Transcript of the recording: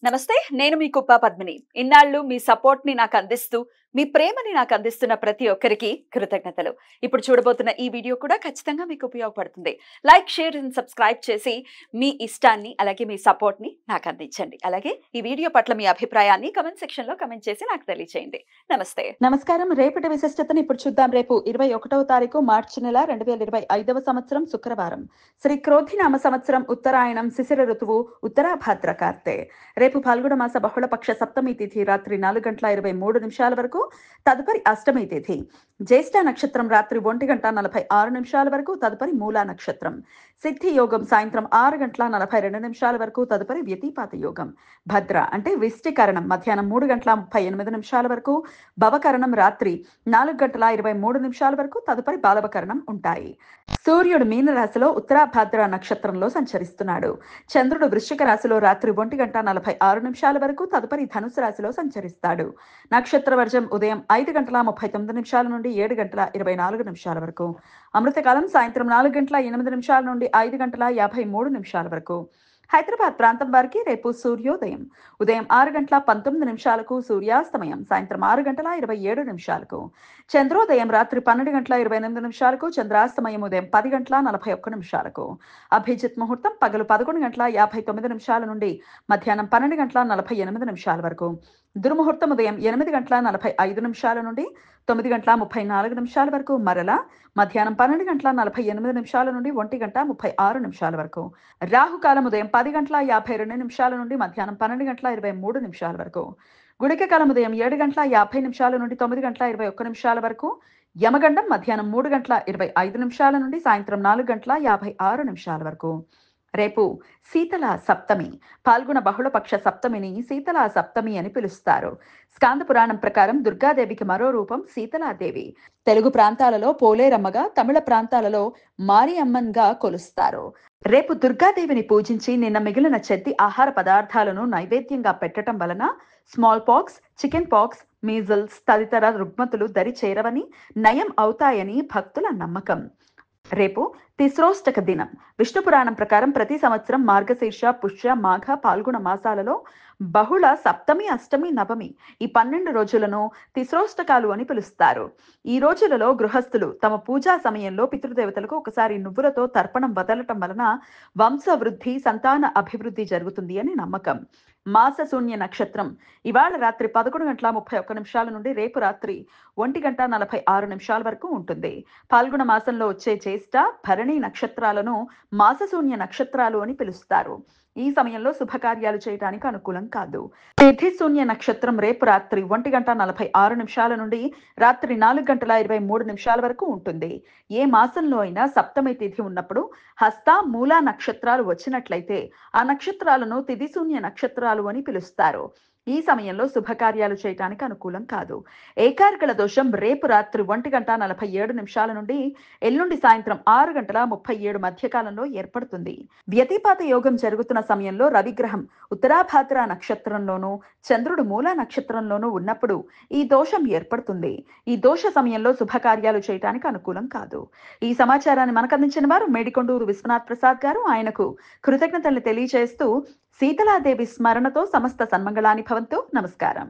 నమస్తే, నేను మీ కుప్ప పద్మిని. ఇన్నాళ్ళు మీ సపోర్ట్‌ని నాకు అందిస్తూ, మీ ప్రేమని నాకు అందిస్తున్న ప్రతి ఒక్కరికి కృతజ్ఞతలు. ఇప్పుడు చూడబోతున్న ఈ వీడియో కూడా ఖచ్చితంగా మీకు ఉపయోగపడుతుంది. లైక్, షేర్ అండ్ సబ్స్క్రైబ్ చేసి మీ ఇష్టాన్ని అలాగే మీ సపోర్ట్‌ని నాకు అందించండి. అలాగే ఈ వీడియో పట్ల మీ అభిప్రాయాన్ని కామెంట్ సెక్షన్‌లో కామెంట్ చేసి నాకు తెలియజేయండి. నమస్తే. నమస్కారం. రేపటి విశిష్టతను ఇప్పుడు చూద్దాం. రేపు 21వ తారీఖు మార్చి నెల 2025వ సంవత్సరం శుక్రవారం. శ్రీ క్రోధినామ సంవత్సరం ఉత్తరాయణం, శిశిర ఋతువు ఉత్తరాభాద్ర కార్తె. రేపు ఫాల్గుణ మాస బహుళపక్ష సప్తమి తిథి రాత్రి 4:23 వరకు, తదుపరి అష్టమి తిథి. జ్యేష్ఠ నక్షత్రం రాత్రి 1:46 వరకు, తదుపరి మూలా నక్షత్రం. సిద్ధి యోగం సాయంత్రం 6:42 వరకు, తదుపరి వ్యతిపాత యోగం. భద్ర అంటే విష్టికరణం మధ్యాహ్నం 3:38 వరకు, భవకరణం రాత్రి 4:23 వరకు, తదుపరి బాలవకరణం ఉంటాయి. సూర్యుడు మీనరాశిలో ఉత్తరాభాద్ర నక్షత్రంలో సంచరిస్తున్నాడు. చంద్రుడు వృశ్చిక రాశిలో రాత్రి 1:46 వరకు, తదుపరి ధనుసు రాశిలో సంచరిస్తాడు. నక్షత్ర వర్జం ఉదయం 5:39 నుండి 7:24 వరకు. అమృతకాలం సాయంత్రం 4:08 నుండి 5:53 వరకు. హైదరాబాద్ ప్రాంతం వారికి రేపు సూర్యోదయం ఉదయం 6:19 సూర్యాస్తమయం సాయంత్రం 6:27. చంద్రోదయం రాత్రి 12:28, చంద్రాస్తమయం ఉదయం 10:41. అభిజిత్ ముహూర్తం పగలు 11:59 నుండి మధ్యాహ్నం 12:48 వరకు. దుర్ముహూర్తం ఉదయం 8:45 నుండి 9:34 వరకు. మరల మధ్యాహ్నం 12:48 నుండి 1:36 వరకు. రాహుకాలం ఉదయం 10:52 నుండి మధ్యాహ్నం 12:23 వరకు. గుళిక కాలం ఉదయం 7:50 నుండి 9:21 వరకు. యమగండం మధ్యాహ్నం 3:25 నుండి సాయంత్రం 4:56 వరకు. రేపు శీతల సప్తమి. పాల్గొన బహుళపక్ష సప్తమిని శీతల సప్తమి అని పిలుస్తారు. స్కాంద పురాణం ప్రకారం దుర్గాదేవికి మరో రూపం శీతలాదేవి. తెలుగు ప్రాంతాలలో పోలేరమ్మగా, తమిళ ప్రాంతాలలో మారియమ్మన్గా కొలుస్తారు. రేపు దుర్గాదేవిని పూజించి నిన్న మిగిలిన చెద్ది ఆహార పదార్థాలను నైవేద్యంగా పెట్టడం వలన small pox, chicken pox, measles తదితర రుగ్మతులు దరి చేరవని, నయం అవుతాయని భక్తుల నమ్మకం. రేపు తిస్రోష్టక దినం. విష్ణు పురాణం ప్రకారం ప్రతి సంవత్సరం మార్గశీర్ష, పుష్య, మాఘ, పాల్గొన మాసాలలో బహుళ సప్తమి, అష్టమి, నవమి ఈ 12 రోజులను తిస్రోష్టకాలు అని పిలుస్తారు. ఈ రోజులలో గృహస్థులు తమ పూజా సమయంలో పితృదేవతలకు ఒకసారి నువ్వులతో తర్పణం వదలటం వలన వంశవృద్ధి, సంతాన అభివృద్ధి జరుగుతుంది అని నమ్మకం. మాస శూన్య నక్షత్రం ఇవాళ రాత్రి 11:31 నుండి రేపు రాత్రి 1:46 వరకు ఉంటుంది. పాల్గొన మాసంలో వచ్చే జ్యేష్ఠ, భరణి నక్షత్రాలను మాసశూన్య నక్షత్రాలు అని పిలుస్తారు. ఈ సమయంలో శుభకార్యాలు చేయడానికి అనుకూలం కాదు. తిథి శూన్య నక్షత్రం రేపు రాత్రి 1:46 నుండి రాత్రి 4:23 వరకు ఉంటుంది. ఏ మాసంలో అయినా సప్తమి తిథి ఉన్నప్పుడు హస్త, మూలా నక్షత్రాలు వచ్చినట్లయితే ఆ నక్షత్రాలను తిథి శూన్య నక్షత్రాలు అని పిలుస్తారు. ఈ సమయంలో శుభకార్యాలు చేయడానికి అనుకూలం కాదు. ఏకార్కల దోషం రేపు రాత్రి 1:47 నుండి ఎల్లుండి సాయంత్రం 6:37 మధ్యకాలంలో ఏర్పడుతుంది. వ్యతిపాత యోగం జరుగుతున్న సమయంలో రవిగ్రహం ఉత్తరాభాద్ర నక్షత్రంలోనూ, చంద్రుడు మూలా నక్షత్రంలోనూ ఉన్నప్పుడు ఈ దోషం ఏర్పడుతుంది. ఈ దోష సమయంలో శుభకార్యాలు చేయడానికి అనుకూలం కాదు. ఈ సమాచారాన్ని మనకు అందించిన వారు మేడికొండూరు విశ్వనాథ్ ప్రసాద్ గారు. ఆయనకు కృతజ్ఞతలు తెలియజేస్తూ శీతలాదేవి స్మరణతో సమస్త సన్మంగళాని భవంతు. నమస్కారం.